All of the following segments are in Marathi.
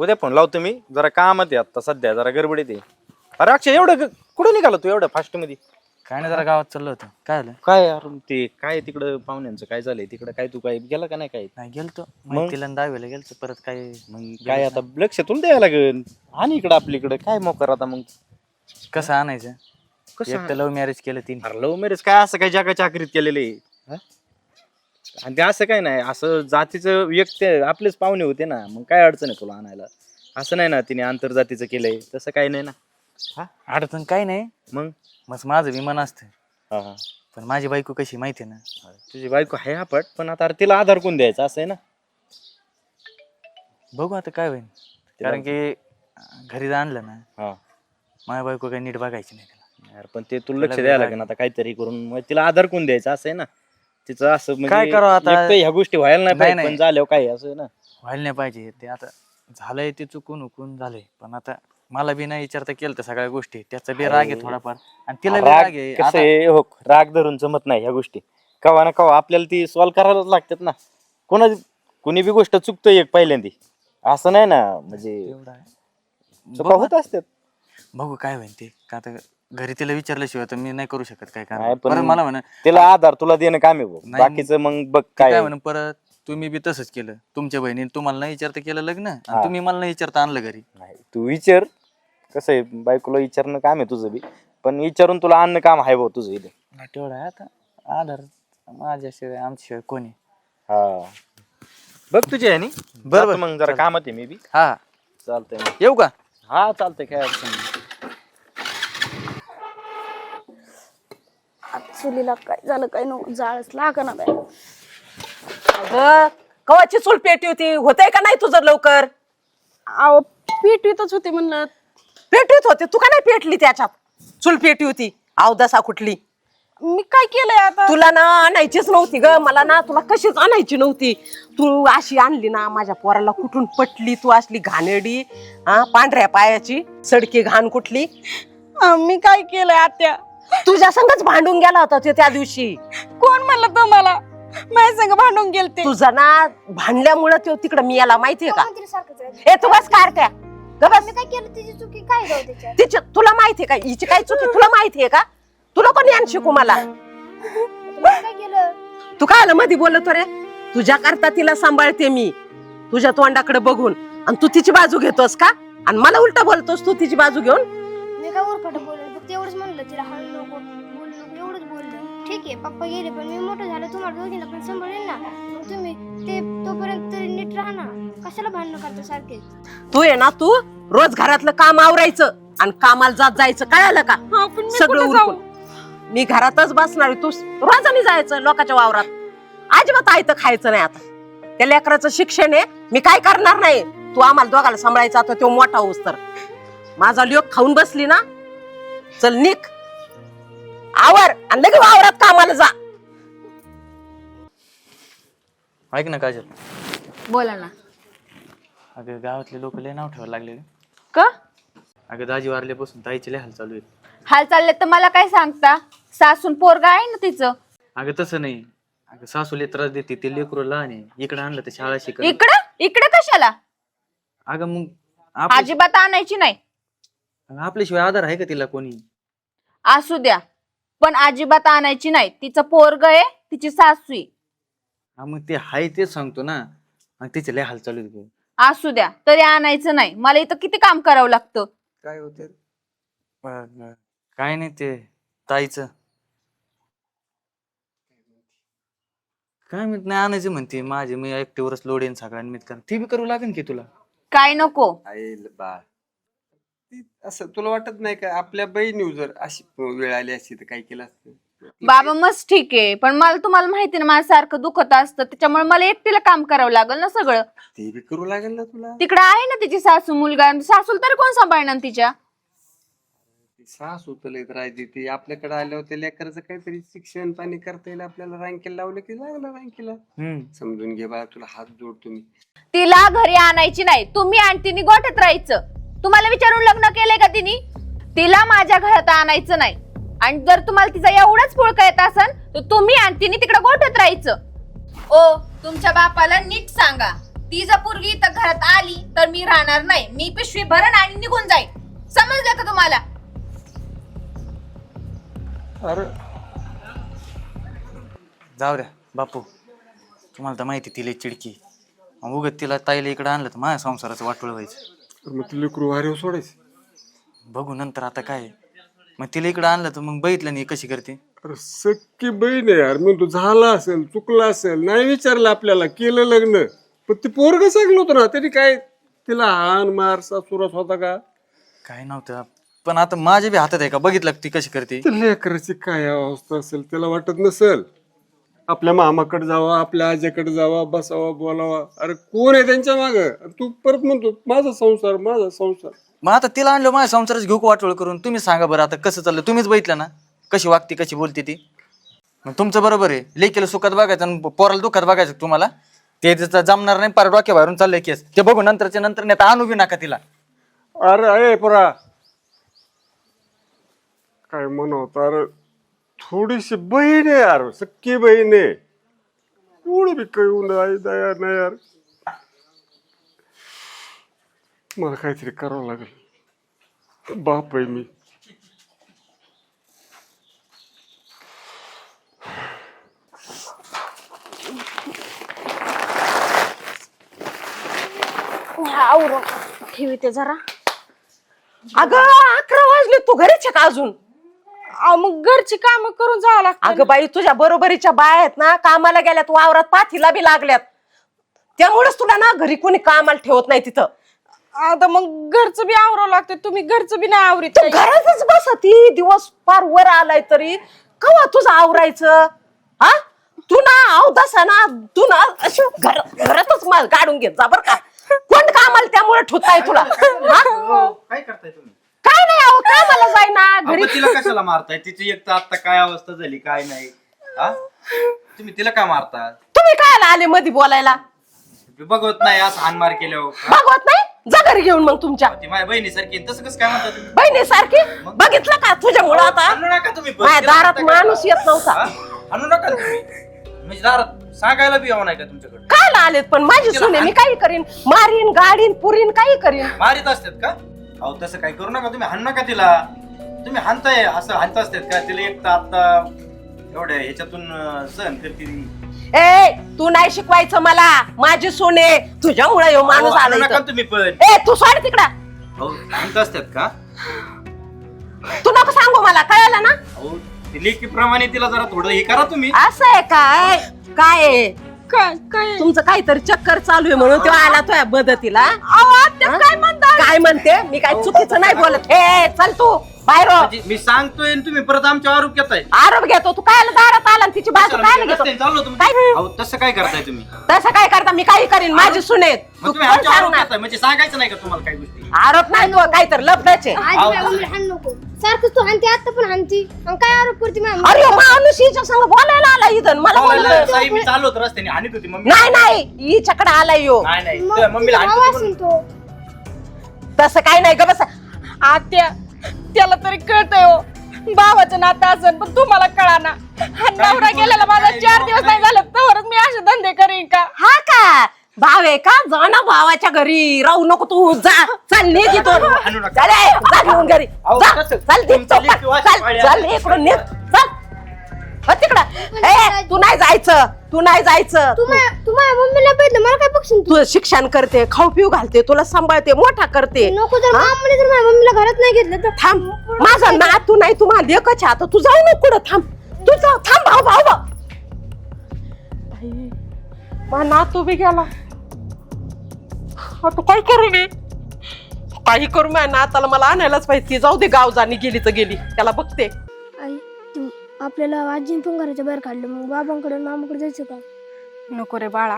उद्या फोन लावतो मी, जरा कामात आहे आता सध्या, जरा गडबडीत आहे. अरे अक्षय एवढं कुठं निघाला तू एवढं फास्ट मध्ये? काय नाही, जरा गावात चाललो होतो. काय झालं? काय यार ते काय तिकडं पाहुण्यांचं काय झालंय तिकडं? काय तू काय गेला का नाही? काय नाही गेलतो मग तिला दावेला गेलतो परत. काय मग काय आता लक्ष तुला द्यावं लागेल. आणि इकडं आपल्याकडं काय मोकर आता मग कसं आणायचं? कसं? एक तर लव्ह मॅरेज केलं तिने. अरे लव्ह मॅरेज काय असं काय जगाच्या आखरीत केलेले? आणि ते असं काय नाही, असं जातीचं व्यक्ती आपलेच पाहुणे होते ना, मग काय अडचण आहे तुला आणायला? असं नाही ना तिने आंतरजातीचं केलंय, तसं काही नाही ना. हा अडचण काही नाही, मग मग माझं विमान असतं. हा हा, पण माझी बायको कशी माहिती ना. तुझी बायको आहे आपट, पण आता तिला आधार कोण द्यायचा असं आहे ना. बघू आता काय होईल, कारण की घरी जर आणलं ना हा माझ्या बायको काही नीट बघायची नाही त्याला. यार पण ते तुला लक्ष द्यायला लागेल आता काहीतरी करून. मग तिला आधार कोण द्यायचा असं आहे ना. तिचं असं म्हणजे काय करावं आता? एक तर ह्या गोष्टी व्हायला नाही पाहिजे, नाही. पण झाल्यावर काय असं आहे ना. व्हायला नाही पाहिजे ते. आता झालंय ते चुकून झालंय, पण आता मला बी नाही विचारता केलं तर सगळ्या गोष्टी. त्याचा बी राग आहे थोडाफार, आणि तिला बी राग आहे. कसं आहे हो, राग धरून जमत नाही ह्या गोष्टी. कवा ना कवा आपल्याला ती सॉल्व्ह करायलाच लागतात ना. कोणी बी गोष्ट चुकतोय एक पहिल्यांदी, असं नाही ना. म्हणजे एवढं आहे. चुका होत असतात. बघू काय होईल ते. का आता घरी तिला विचारल्याशिवाय तर मी नाही करू शकत काय. नाही, कारण पण परत मला म्हणा तिला आधार तुला देणं काम आहे भाऊ. नाही, बाकीचं मग बघ काय काय. म्हणून परत तुम्ही बी तसंच केलं. तुमच्या बहिणीने तुम्हाला नाही विचारता केलं लग्न, आणि तुम्ही मला नाही विचारता आणलं घरी. नाही तू विचार, कसं आहे बायकोला विचारणं काम आहे तुझं बी, पण विचारून तुला आणणं काम आहे भाऊ तुझं इथे. तेवढं आहे. आता आधार माझ्याशिवाय आमच्याशिवाय कोणी. हा बघ तुझी आहे नी. बरोबर, मग जरा कामात आहे मी बी. हा चालतंय मग. येऊ का? हा चालतंय, काय अडचण नाही. चुलीला काय झालं काय नको, जाळच लागा ना बाय. अगं कवाची चूल पेटी होती, होतंय का नाही तुझं लवकर? अहो पेटवीतच होते म्हणलं. पेटवीत होते, तू का नाही पेटली त्याच्यात? चूल पेटी होती अवदसा कुठली. मी काय केलंय आता? तुला ना आणायचीच नव्हती ग, मला ना तुला कशीच आणायची नव्हती. तू अशी आणली ना, माझ्या पोराला कुठून पटली तू असली घाणेरडी. हा, पांढऱ्या पायाची सडकी घाण कुठली. मी काय केलंय आत्या? तुझ्या संगच भांडून गेला होता ते त्या दिवशी. कोण म्हणलं तुम्हाला माझ्या संग भांडून गेलते? तुझा ना भांडल्यामुळे तो तिकडं मी याला माहितीये का. ए तू बस कारत्या बस. काय केलं तिची चुकी काय जाऊ त्याच्यात? तिची तुला माहितीये का हिची काय चुकी तुला माहितीये का? तुला कोणी ज्ञान शिकू मला. काय केलं? तू काय आलं मध्ये बोलतो रे? तुझ्या करता तिला सांभाळते मी तुझ्या तोंडाकडे बघून, आणि तू तिची बाजू घेतोस का? आणि मला उलटा बोलतोस तू तिची बाजू घेऊन. मी काय उरफाट बोलले, फक्त एवढंच म्हणलं तिला हळू नको बोलू नको एवढंच बोललं. ठीक आहे पप्पा गेले, पण मी मोठं झालं, तुम्हाला दोघींना पण सांभाळेल ना. मग तुम्ही ते तोपर्यंत तरी नीट राहा ना. कशाला भांडणं करता सारखे? तू आहे ना, तू रोज घरातलं काम आवरायचं आणि कामाला जात जायचं. काय आलं का पण मी सगळं कुठं जाऊ? उरकून? मी घरातच बसणार आहे, तू रोजानी जायचं लोकांच्या वावरात. अजिबात आयतं खायचं नाही. आता त्या लेकराचं शिक्षण आहे, मी काय करणार नाही. तू आम्हाला दोघाला सांभाळायचा, आता तो मोठा होऊस तर. माझा लोक खाऊन बसली ना, चल निक आवर आणि लगे वावरात कामाला जा. ऐक ना काजल, बोला ना. अगं गावातले लोक लय नाव ठेवायला लागले. का अगं दाजी वारल्यापासून ताईचे लय हाल चालू आहेत. हाल चालले तर मला काय सांगता? सासून पोरगा आहे ना तिचं. अगं तसं नाही, अगं सासूले त्रास देते, ते लेकरू लहान आहे. इकडे आणलं तर शाळा शिकत. इकडे कशाला? अगं मग अजिबात आणायची नाही. आपल्याशिवाय आधार आहे का तिला कोणी? असू द्या, पण अजिबात आणायची नाही. तिचं पोरग आहे, तिची सासू आहे. हा मग ते हाय तेच सांगतो ना. मग तिचे लय हाल चालू आहेत. असू द्या, तरी आणायचं नाही. मला इथं किती काम करावं लागतं. काय होते? काय नाही, ते ताईचं काय म्हणत नाही आणायचं म्हणते. माझे मी एकटीवरच लोड येईन सगळ्यांनी मित. ती बी करू लागेल की तुला? काय नको. असं तुला वाटत नाही का आपल्या बहिणी जर अशी वेळ आली असती तर काय केलं असतं? बाबा मस्त ठीक आहे, पण मला तुम्हाला माहिती ना माझ्यासारखं दुखत असतं, त्याच्यामुळे मला एकटीला काम करावं लागेल ना सगळं. ते बी करू लागेल ना तुला. तिकडे आहे ना तिची सासू, मुलगा. सासूला तरी कोण सांभाळणार तिच्या? सासू तुला राहायची ती आपल्याकडे आल्या होत्या. लेकराचं काहीतरी शिक्षण पाणी करता येईल आपल्याला. रँकेला लावलं की लागलं रँकेला. समजून घे बा, तुला हात जोडतो मी. तिला घरी आणायची नाही. तुम्ही आणि तिने गोठ्यात राहायचं. तुम्हाला विचारून लग्न केलंय का तिने? तिला माझ्या घरात आणायचं नाही. आणि जर तुम्हाला तिचा एवढाच पुळका येत असेल तर तुम्ही आणि तिने तिकडे गोठ्यात राहायचं. ओ तुमच्या बापाला नीट सांगा, ती जर पोरगी इथं घरात आली तर मी राहणार नाही. मी पिशवी भरण आणि निघून जाईल. समजलं का तुम्हाला? अरे जाऊ द्या बापू, तुम्हाला तर माहिती तिला चिडकी. उगत तिला ताईला इकडे आणलं तर माझ्या संसाराचं वाटोळ व्हायचं. मग ती लेकरू वाऱ्यावर सोडायचं. बघू नंतर आता काय. मग तिला इकडे आणलं तर मग बघितलं नाही कशी करते. अरे सक्की बहीण आहे यार. म्हणतो झाला असेल, चुकला असेल, नाही विचारलं आपल्याला, केलं लग्न. पण ती पोरग सांगलं होतं ना, तरी काय तिला हान मार सासुरास होता का? काय नव्हतं, पण आता माझ्या बी हातात आहे का? बघितलं ती कशी करते. त्या लेकराची काय अवस्था असेल त्याला वाटत नसेल आपल्या मामाकडे जावा, आपल्या आजीकडे जावा, बसावा, बोलावा. अरे कोण आहे त्यांच्या माग? तू परत म्हणतो माझा संसार, माझा संसार. मग आता तिला आणलं माझ्या संसाराची घेऊ वाटोळ करून. तुम्ही सांगा बरं आता कसं चाललं. तुम्हीच बघितलं ना कशी वागते, कशी बोलते ती. मग तुमचं बरोबर आहे, लेकीला सुखात बघायचं आणि पोराला दुखात बघायचं. तुम्हाला ते त्याचं जमणार नाही. पार डोक्या बाहेरून चाललंय केस. ते बघू नंतरच्या नंतर नाही तर आणू बी नका तिला. अरे आहे परा काय म्हणत. अरे थोडीशी बहीण आहे यार, सक्की बहीण आहे. एवढी बी काही आई दया नाही यार. मला काहीतरी करावं लागेल. बाप आहे मी. आवरून ठेवते जरा. अगं 11 वाजले, तू घरीच आहे का अजून? मग घरची काम करून जावं लागतं. अगं बाई, तुझ्या बरोबरीच्या बाया आहेत ना, कामाला गेल्यात, वावरात पाथीला बी लागल्यात. त्यामुळेच तुला ना घरी कोणी कामाला ठेवत नाही तिथं. आता मग घरचं बी आवरावं लागतं. तुम्ही घरचं बी नाही आवरीत. तू घरातच बसती, दिवस पार वर आलाय तरी कवा तुझं आवरायचं? हा तू ना अवदासा ना, तू ना अशी घरातच माल काढून घेत जा बरं का. कोण कामाला त्यामुळे ठुताय तुला? काय करताय तुम्ही? काय नाही अहो, कामाला जाय ना घरी. आपण तिला कशाला मारताय? तिची एक तर आता काय अवस्था झाली काय नाही. हा तुम्ही तिला का मारता? तुम्ही काय आले मध्ये बोलायला? बघवत नाही असं हानमार केल्यावर. बघवत नाही? जा घरी घेऊन मग तुमच्या ती माझ्या बहिणीसारखी आहे. तसं कसं काय म्हणता तुम्ही? बहिणी सारखी. बघितलं का तुझ्यामुळं आता आणू नका तुम्ही पण. माझ्या तिला दारात म्हणता काय माणूस येत नव्हता. हा? आणू नका ना तुम्ही. म्हणजे दारात सांगायला बी यावं नाही का तुमच्याकडे? काय आलेत पण माझी सुने, मी काही करीन, मारीन, गाडीन, पुरीन, काही करीन. मारित असतात का? अहो तसं काय करू नका तुम्ही. हाण नका तिला. तुम्ही हाणताय असं हाणत असतात का? तिला एक तर आता एवढ्या ह्याच्यातून सहन करते ती. ए तू नाही शिकवायचं मला. माझी सुने, तुझ्यामुळे ह्यो माणूस अहो, आला हाणू नका इथं. तुम्ही पण. ए तू सोड तिकडं. अहो हाणत असतात का? तू नको सांगू मला, कळलं ना? अहो लेकीप्रमाणे तिला जरा थोडं हे करा तुम्ही. असं आहे काय? काय आहे? काय काय तुमचं काहीतरी चक्कर चालू आहे म्हणून तो आला तुझ्या मदतीला. काय म्हणता? काय म्हणते? मी काय चुकीचं नाही बोलत. ए चल तू बाहेर हो. म्हणजे मी सांगतोय आणि तुम्ही परत आमच्या आरोप घेताय. आरोप घेतो तू. काय दारात आला आणि तिची बाजू काय घेतो? चाललो तुम्ही. काय? अहो तसं काय करताय तुम्ही? तसं काय करता? मी काही करीन. माझी सुनेत मग तू तुम्ही कोण आमच्या आरोप सांगणार? घेताय म्हणजे सांगायचं नाही का तुम्हाला काही गोष्टी? आरोप नाही, तू काहीतरी लफड्याच आहे. आजी माझ्या मम्मीला हाण नको. सारखंच तू हाणते, आता पण हाणती. आणि काय आरोप करते माझ्या अरे माणूस हिच्या संग बोलायला आला इथं. मला बोलतोय. साई मी चाललो होतो रस्त्याने हानीत होती मम्मी. नाही नाही, हिच्याकडे आलाय यो. नाही नाही मग तुझ्या मम्मीला तुझा हानीत भाऊ होती असेल म्हणून. तो. तसं काही नाही ग बस. आत्या, त्याला तरी कळतंय हो भावाचं नातं असेल, पण तुम्हाला कळा ना. नवरा गेलेला माझा 4 दिवस नाही झालं, तर मी असे धंदे करीन का? हा का भाव आहे का? जा ना भावाच्या घरी. राहू नको तू. जा चल निघ इथून. हाणू नका. चल ए, जा घेऊन घरी. अहो, जा कसं? चल निघ तुमचं चल लेक किंवा चल पाळी चल आहे. इकडून निघ चल. हो तिकडं. ए तू नाही जायचं, तू नाही जायचं. तू माझ्या मम्मीला पाहिजे, मला काय बघशील तू? तू शिक्षण करते, खाऊ पिऊ घालते, तुला सांभाळते, मोठा करते. नको जर मामाने जर माझ्या मम्मीला घरात नाही घेतलं तर थांब. माझा नातू नाही, तू माझा लेकच आहे. आता तू जाऊ नको कुठं. थांब तू जाऊ. थांब भाऊ भाऊ भाऊ. माझा नातू बी गेला. आता काय करू मी? काही करू माझ्या नाताला मला आणायलाच पाहिजे. ती जाऊ दे, गाव जाणी गेली तर गेली, त्याला बघते. आई तू आपल्याला आजीने पण घराच्या बाहेर काढलं, मग बाबांकडे मामाकडे जायचं का? नको रे बाळा.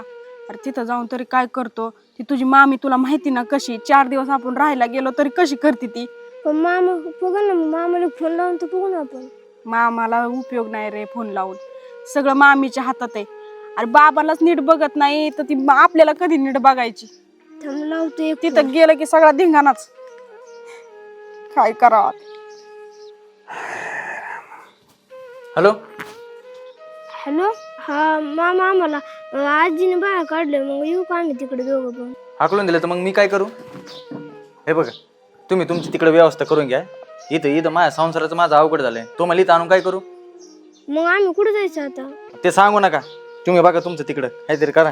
अरे तिथं जाऊन तरी काय करतो? ती तुझी मामी तुला माहिती ना कशी. 4 दिवस आपण राहायला गेलो तरी कशी करते ती. पण मामा बघा ना, मग मामाला फोन लावून तर बघू ना आपण. मामाला उपयोग नाही रे फोन लावून. सगळं मामीच्या हातात आहे. अरे बाबालाच नीट बघत नाही तर ती आपल्याला कधी नीट बघायची? थांब लावतो एक तिथं गेलं की सगळा धिंगाणाच. काय करावं? हॅलो हॅलो हा मामा आम्हाला आजीने बाहेर काढलं मग येऊ का आम्ही तिकडे दोघं पण हाकलून दिलं तर मग मी काय करू? हे बघा, तुम्ही तुमची तिकडे व्यवस्था करून घ्या. इथं इथं माझ्या संसाराचं माझं अवघड झालंय. तुम्हाला इथं आणून काय करू? मग आम्ही कुठे जायचं आता ते सांगू नका. तुम्ही बघा तुमचं तिकडं काहीतरी करा.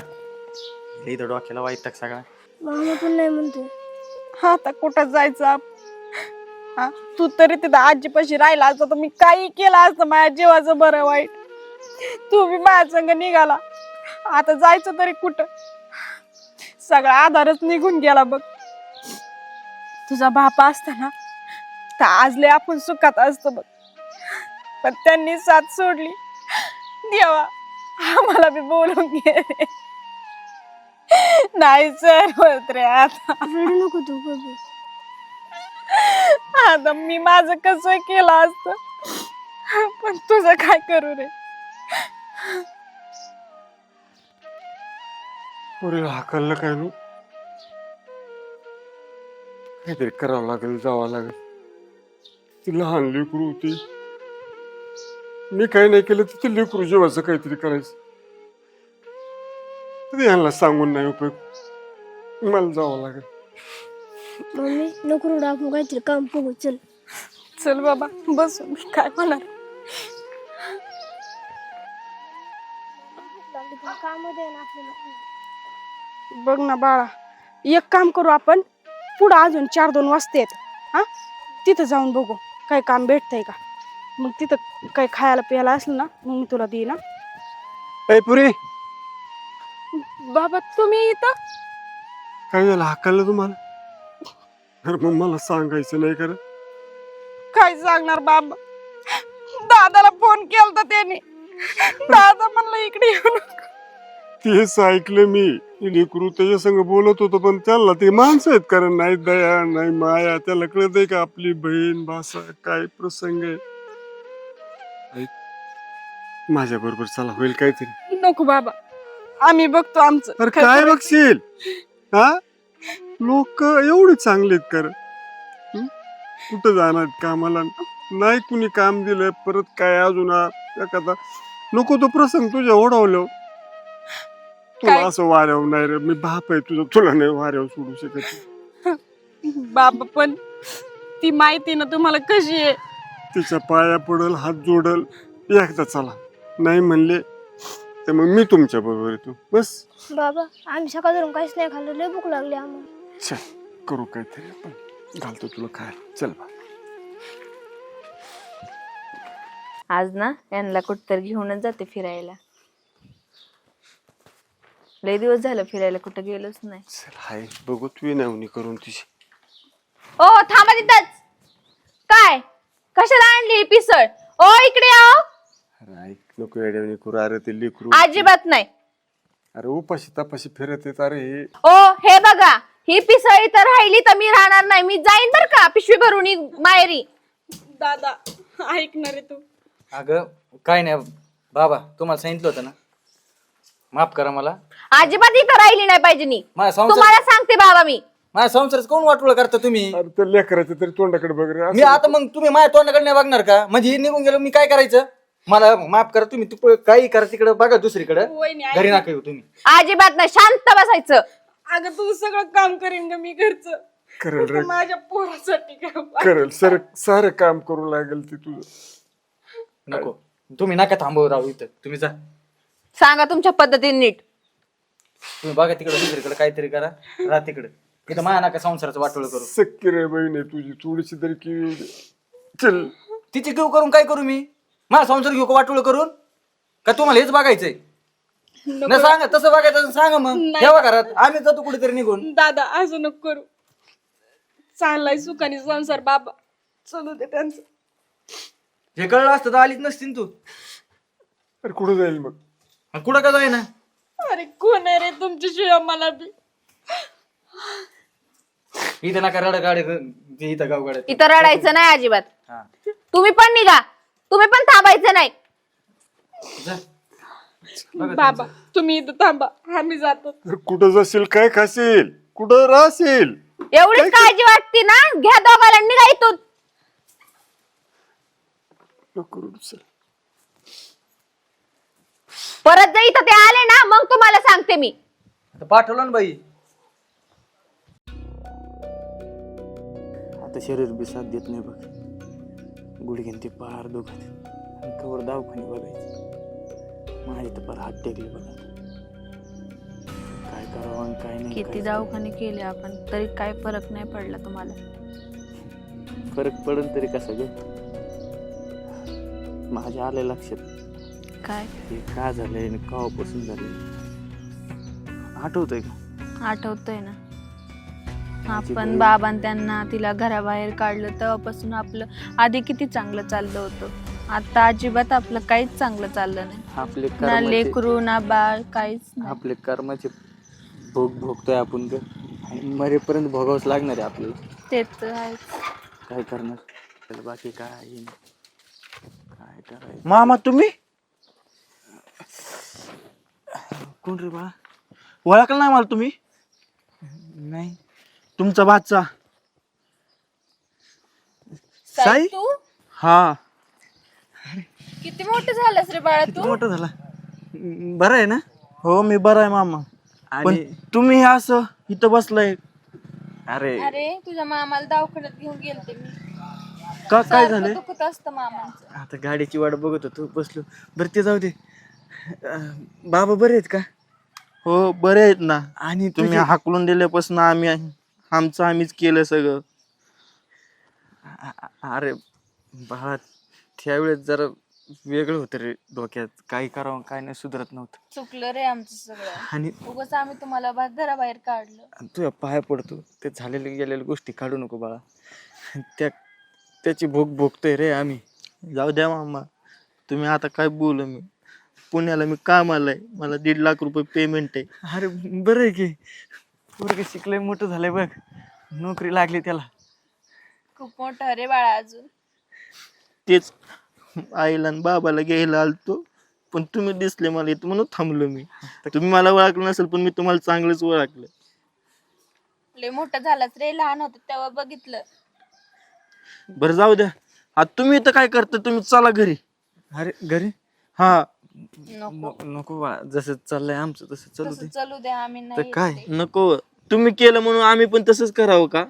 इथं डोक्याला वाईट टाक सगळा. मामा पण नाही म्हणतोय आता कुठं जायचं हा तू तरी तिथं आजीपाशी राहिला असता तर मी काही केलं असतं माझ्या जीवाचं बरं वाईट. तू बी माझ्या संग निघाला. आता जायचं तरी कुठं? सगळा आधारच निघून गेला बघ. तुझा बापा असता ना तर आजले आपण सुखात असतो बघ. पण त्यांनी साथ सोडली. देवा आम्हाला बी बोलून घे. नाही सर होत रे आता. रडू नको तू बघू आता मी माझं कसं केलं असतं पण तुझं काय करू रे. पोरीला हाकललं काय नु काहीतरी करावं लागेल, जावं लागेल. ती लहान लेकरू होती. मी काही नाही केलं तर ते लेकरू जेवायचं काहीतरी करायचं. तरी यांना सांगून नाही उपयोग. मला जावं लागेल. मम्मी नको रडू आपण काहीतरी काम बघू चल चल बाबा बस. मी काय म्हणणार. काम दे ना आपल्याला बघ ना बाळा एक काम करू आपण पुढं अजून 4-2 वाजता येत हा तिथं जाऊन बघू काय काम भेटतंय का. मग तिथं काही खायला प्यायला असलं ना मग मी तुला देईन. ए पुरी, बाबा तुम्ही इथं काय झालं हाकललं तुम्हाला? अरे मग मला सांगायचं नाही खरं. काय सांगणार बाबा. दादाला फोन केलता त्याने. दादा म्हणलं इकडे येऊ नका. तेच ऐकलं मी. लेकरू त्याच्या संग बोलत होतो पण त्याला ते माणसं आहेत कारण नाही दया नाही माया. त्याला कळत आहे का आपली बहीण भाषा काय प्रसंग आहे. माझ्या बरोबर चला होईल काहीतरी. नको बाबा आम्ही बघतो आमचं. अरे काय बघशील हा? लोक एवढे चांगले आहेत कर. कुठं जाणार कामाला नाही कुणी काम दिलं परत काय अजून एखादा नको तो प्रसंग तुझ्या ओढवलं. तुला काय? असं वाऱ्यावर नाही रे. मी बाप आहे तुझं. तुला नाही वाऱ्यावर सोडू शकत. बाबा पण ती माहिती ना तुम्हाला कशी आहे. तिच्या पाया पडल हात जोडल एकदा चला. नाही म्हणले तर मग मी तुमच्या बरोबर येतो बस. बाबा आम्ही सकाळ धरून काहीच नाही खाल्लं लय भूक लागली आम्हाला. चल करू काहीतरी आपण. घालतो तुला काय. चल बा. आज ना यांना कुठतरी घेऊनच जाते फिरायला. लय दिवस झालं फिरायला कुठं गेलोच नाही. चल हाय बघू तू नावनी करून तुझी. ओ थांबा तिथंच. काय कशाला आणली पिसळ? ओ इकडे आओ. अरे ऐक नको येड्यावनी करू. अरे ते लेकरू अजिबात नाही. अरे उपाशी तपाशी फिरत येत. अरे हे ओ हे बघा ही पिसळ इथं राहिली तर मी राहणार नाही. मी जाईन बर का पिशवी भरून माहेरी. दादा ऐकणार आहे तू. अगं काय नाही बाबा, तुम्हाला सांगितलं होतं ना, माफ करा मला. अजिबात इथं राहिली नाही पाहिजे नी. माझ्या संसार तुम्हाला सांगते बाबा मी. माझ्या संसाराचं कोण वाटोळ करता तुम्ही? अरे त्या लेकराच्या तरी तोंडाकडे बघ रे. मी आता मग तुम्ही माझ्या तोंडाकडे नाही बघणार का? म्हणजे हे निघून गेलो मी काय करायचं? मला माफ करा. तुम्ही तिकडे काही करा तिकडे बघा दुसरीकडे. वहिनी, ऐक घरी ना. नका येऊ तुम्ही. अजिबात नाही. शांत बसायचं. अगं तुझं सगळं काम करेन ग मी घरचं. करेल रे. माझ्या पोरासाठी काय करेल सारं काम करू लागेल ती तुझं. नको तुम्ही नका थांबव राहू इथं. तुम्ही जा. सांगा तुमच्या पद्धतीने नीट. तुम्ही बघा तिकडे दुसरीकडे काहीतरी करा. राहा तिकडे. इथं माझ्या नका संसाराचं वाटोळ करू. सक्की रे बहीण आहे तुझी. थोडीशी तरी की चल. तिची घेऊ करून काय करू मी? माझा संसार घेऊ का वाटोळ करून? का तुम्हाला हेच बघायचंय? न सांगा तसं बघायचं सांगा मग. ठेवा घरात. आम्ही जातो कुठेतरी निघून. दादा असं नको करू. चाललाय सुखाने संसार बाबा. चलू दे त्यांचं. हे कळलं असतं तर आलीच नसतील तू. अरे कुठं जाईल मग? कुठं का जाय ना? अरे कोण आहे रे तुमच्याशिवाय मला बी. इथं नका रडा गाडी इथं गाव गाड्यात. इथं रडायचं नाही अजिबात. हा. तुम्ही पण निघा. तुम्ही पण थांबायचं नाही. जा. बाबा तुम्ही इथं थांबा आम्ही जातो. अरे कुठं जाशील काय खाशील कुठं राहशील? एवढीच काळजी वाटते ना? घ्या दोघाला निघा इथून. नको रडू, चल. परत जर इथं ते आले ना मग तुम्हाला सांगते मी. आता पाठवलं ना बाई. आता शरीर बी साथ देत नाही बघ. गुडघ्यान ते पार दुखत कवर दवाखाने बघायचे. माझे तर पार हात टेकले बघा. काय करावं आणि काय नाही. किती दवाखाने केले आपण तरी काय फरक नाही पडला तुम्हाला. फरक पडन तरी कसा ग. माझ्या आलं लक्षात काय हे का झालंय आणि केव्हापासून झालंय. आठवतंय का? आठवतंय ना. आपण बाबां त्यांना तिला घराबाहेर काढलं तेव्हापासून आपलं आधी किती चांगलं चाललं होतं. आता अजिबात आपलं काहीच चांगलं चाललं नाही. आपले ना कर्माचे लेकरू ना बाळ काहीच नाही. आपले कर्माचे भोग भोगतोय आपण ग. आणि मरेपर्यंत भोगावंच लागणार आहे आपल्याला. ते तर आहेच. काय करणार त्याला बाकी काय नाही. काय करायचं. मामा तुम्ही कोण रे बा? ओळखलं नाही मला तुम्ही? नाही. तुमचा बादचा साई. तू हा किती मोठं झालंस रे बाळा किती मोठा झाला. बरं आहे ना? हो मी बरा आहे मामा. पण आणि तुम्ही हे असं इथं बसलाय अरे अरे तुझ्या मामाला दवाखान्यात घेऊन गेलते मी. का? काय झालंय? दुखत असतं मामांचं. आता गाडीची वाट बघत होतो बसलो. बरं ते जाऊ दे. बाबा बरे आहेत का? हो बरे आहेत ना. आणि तुम्ही हाकलून दिल्यापासून आमचं आम्हीच केलं सगळं. अरे बाळा त्यावेळेस जरा वेगळं होतं रे डोक्यात. काय करावं काय नाही सुधरत नव्हतं. चुकलं रे आमचं सगळं. आणि उगाच आम्ही तुम्हाला घराबाहेर काढलं. तुझ्या पाया पडतो ते झालेल्या गेलेल्या गोष्टी काढू नको बाळा. त्याची भोग भोगतोय रे आम्ही. जाऊ द्या मामा. तुम्ही आता काय बोलू मी. पुण्याला मी कामाला आहे. मला 1.5 लाख रुपये पेमेंट आहे. अरे बरं आहे की पोरगं शिकलंय मोठं झालंय बघ. नोकरी लागली त्याला. खूप मोठं रे बाळा अजून. तेच आईला आणि बाबाला घ्यायला आलतो पण तुम्ही दिसले मला इथं म्हणून थांबलो मी. तुम्ही मला ओळखलं नसेल पण मी तुम्हाला चांगलंच ओळखलं. लय मोठं झालाच रे. लहान होत तेव्हा बघितलं. बरं जाऊ द्या. आता तुम्ही इथं काय करता? तुम्ही चला घरी. अरे घरी हा नको बाळा. जसं चाललंय आमचं तसं चालू तसं दे. चालू द्या. आम्ही तर नाही काय येत नको. तुम्ही केलं म्हणून आम्ही पण तसंच करावं का?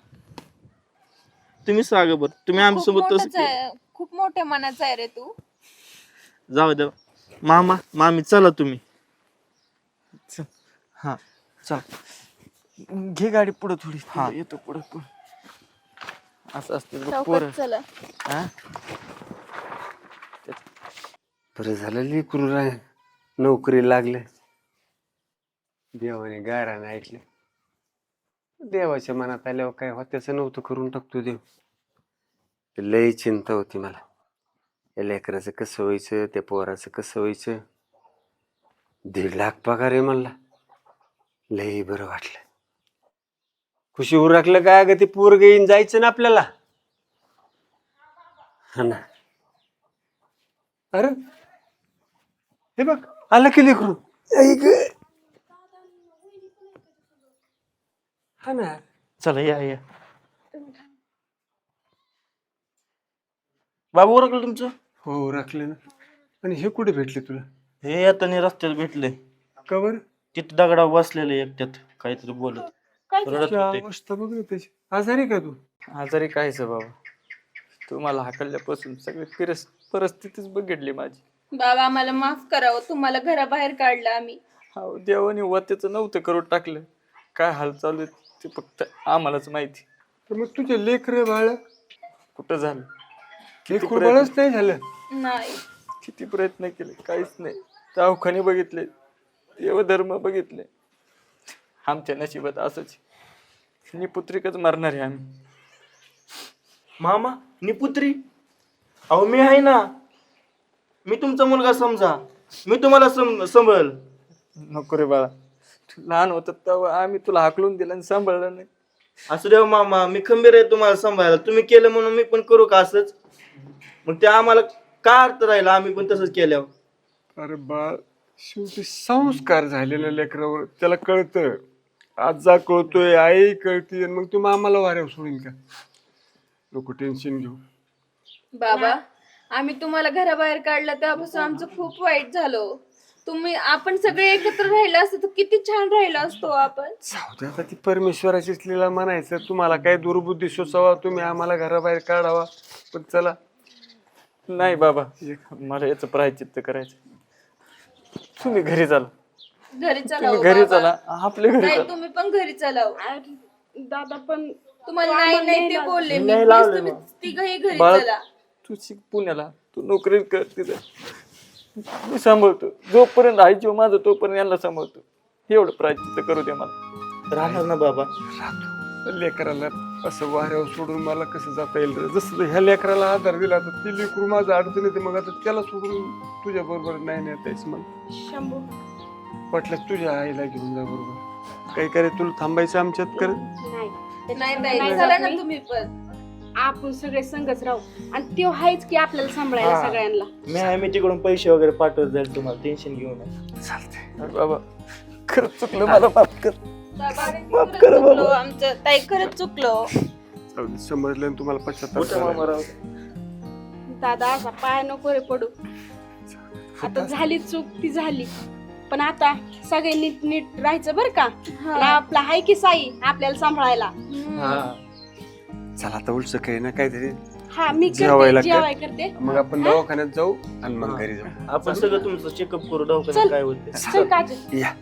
तुम्ही सांगा बरं. तुम्ही खूप आमच्यासोबत तसं मोठंच केलं. आहे. खूप मोठ्या मनाचा आहे रे तू. जाऊ द्या. मामा मामी चला तुम्ही. चल. हा चल घे गाडी पुढं थोडी. हा. येतो पुढं पुढं. असं असतं बघ चौकात पोरं. चला. हा बरं झालं लेकरू नोकरी लागले. देवाने गाराने ऐकले. देवाच्या मनात आल्यावर काय होत्याचं नव्हतं करून टाकतो देव. लई चिंता होती मला. या लेकराचं कसं व्हायचं त्या पोराचं कसं व्हायचं. 1.5 लाख पगार आहे म्हणला. लई बरं वाटलं. खुशी उरकलं काय ग ते पोरग येईन जायचं ना आपल्याला. हा ना. अरे हे बघ आलं की लेकरू. हा ना. चला या. बाबू ओळखलं तुमचं? हो राखले ना. आणि हे कुठे भेटले तुला? हे आता रस्त्यात भेटले. का बरं? तिथं दगडावर बसलेले एकट्यात काहीतरी बोलत रडत तुझी होते. अवस्था बघ ना त्याची. आजारी का तू? आजारी कायचं बाबा. तुम्हाला हाकलल्यापासून सगळी परिस्थितीच बघितली माझी. बाबा आम्हाला माफ करावं. तुम्हाला घराबाहेर काढलं आम्ही. हो देवाने वात्याचं नव्हतं करून टाकलं. काय हाल चालू आहे ते फक्त आम्हालाच माहिती. तर मग तुझे लेकर बाळ कुठं झालं. लेकरू बाळच नाही झालं. नाही. किती प्रयत्न केले काहीच नाही. दवाखाने बघितले. देवधर्म बघितले. आमच्या नशिबात असंच निपुत्रिकच मारणार आहे आम्ही. मामा निपुत्री. अहो मी आहे ना. मी तुमचा मुलगा समजा. मी तुम्हाला सांभाळ. नको रे बाळा. तू लहान होत तेव्हा आम्ही तुला हाकलून दिलं आणि सांभाळलं नाही. असू द्या मामा. मी खंबीर आहे तुम्हाला सांभाळायला. तुम्ही केलं म्हणून मी पण करू का असंच? मग ते आम्हाला काय अर्थ राहिला आम्ही पण तसंच केल्यावर? अरे बाळ शेवटी संस्कार झालेल्या लेकरावर त्याला कळतं. आजा कळतोय आई कळते मग तू मामाला वाऱ्यावर सोडील का? नको टेन्शन घेऊ. बाबा आम्ही तुम्हाला घराबाहेर काढलं तेव्हापासून आमचं खूप वाईट झालं. तुम्ही आपण सगळे एकत्र राहिलो असतो तर किती छान राहिलो असतो आपण. जाऊ दे आता, ती परमेश्वराचीच लीला म्हणायचं. तुम्हाला काय दुर्बुद्धी सुचावा, तुम्ही आम्हाला घराबाहेर काढावा, पण चला. नाही बाबा, मला याचं प्रायचित्त करायचं. तुम्ही घरी चला, घरी चला तुम्ही हो घरी बाबा. चला, आपल्या घरी नाही चला. तुम्ही पण घरी चला हो. दादा पण तुम्हाला नाही ते बोलले मी. नाही Please लावले तुम्ही मग. तिघही घरी बाळा, चला. तू शिक पुण्याला, तू नोकरी कर तिथं, मी सांभाळतो. जोपर्यंत आहे जीव माझं तोपर्यंत यांना सांभाळतो. एवढं प्रायचित्त करू दे मला. राहणार ना बाबा? लेकराला असं वाऱ्यावर सोडून मला कसं जाता येईल रे? जसं ह्या लेकराला आधार दिला तर ती लेकरू माझं अडचण येते, मग आता त्याला सोडून तुझ्या बरोबर नाही नेता यायचं मला. शंभू वाटलं तुझ्या आईला घेऊन जा बरोबर. काही करे तुला थांबायचं आमच्यात कर. नाही नाही चला ना तुम्ही पण. आपण सगळे संगच राहू आणि ते आहेच की आपल्याला सांभाळायला सगळ्यांना. मी तिकडून पैसे वगैरे पाठवत जाईल तुम्हाला, टेन्शन घेऊ नका. चालतंय. अरे बाबा, खरंच चुकलं, मला माफ कर. खरंच चुकलो आमचं, ताई खरंच चुकलो. जाऊ दे, समजलं ना तुम्हाला पश्चाताप कुठं मामा झाला. राहू दे. दादा असा पाय नको रे पडू. आता झाली चूक ती झाली, पण आता सगळे नीट राहायचं बरं का. आणि आपला हाय की साई आपल्याला सांभाळायला. चला आता उलट काही ना काहीतरी. हा मी जेवायला करते, जेवाय करते. मग आपण दवाखान्यात जाऊ आणि मग घरी जाऊ. आपण सगळं तुमचं चेकअप करू, दवाखान्यात काय होते. चल काजल. या